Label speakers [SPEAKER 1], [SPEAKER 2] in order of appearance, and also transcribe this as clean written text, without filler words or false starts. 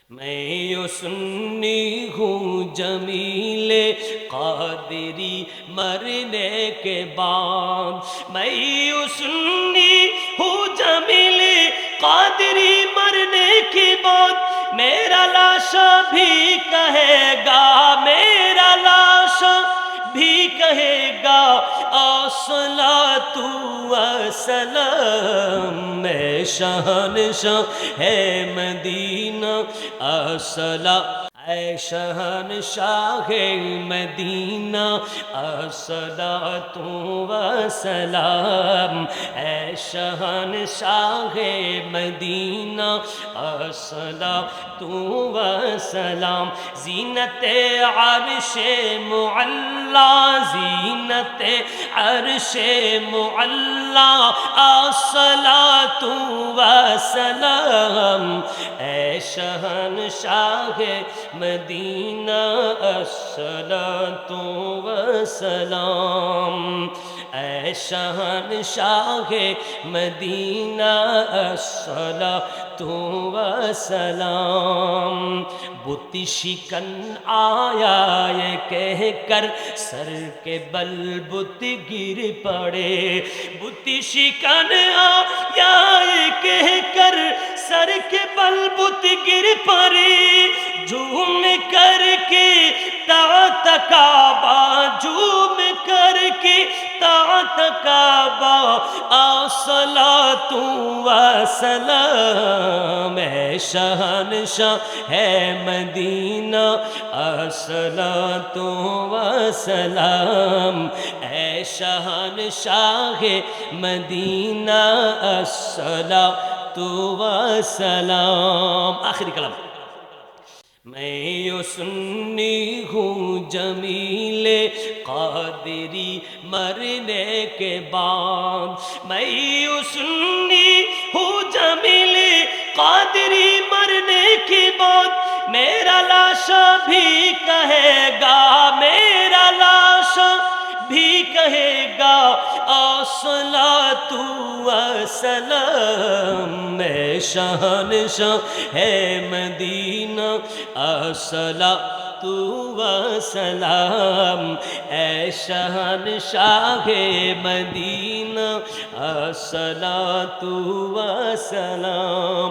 [SPEAKER 1] میں یوں سنی ہوں جمیل قادری مرنے کے بعد، میں یوں سنی ہوں جمیل قادری مرنے کے بعد، میرا لاشا بھی کہے گا، میرا لاشا بھی کہے گا الصلاۃ والسلام، میں شہنشاہ ہے مدینہ الصلاۃ، اے شہنشاہ مدینہ الصلاۃ والسلام، اے شہنشاہ مدینہ الصلاۃ والسلام، زینت عرش معلا، زینت عرش معلا الصلاۃ والسلام، اے شہنشاہ مدینہ الصلاۃ والسلام، اے شہنشاہ مدینہ الصلاۃ والسلام، بت شکن آیا یہ کہہ کر سر کے بل بت گر پڑے، بت شکن آیا یہ کہہ کر سر کے بل بت گر پڑے، جھوم کر کے طاعت کعبہ، جھوم کر کے طاعت کعبہ الصلاۃ والسلام، اے شہنشاہ ہے مدینہ الصلاۃ والسلام، اے شہنشاہ مدینہ الصلاۃ والسلام۔ آخری کلام، میں یوں سنی ہوں جمیل قادری مرنے کے بعد، میں یوں سنی ہوں جمیل قادری مرنے کے بعد، میرا لاشا بھی کہے گا، میرا لاشا بھی کہے گا الصلاۃ والسلام، میں شہنشاہ ہے مدینہ الصلاۃ والسلام، اے شہنشاہ مدینہ الصلاۃ والسلام۔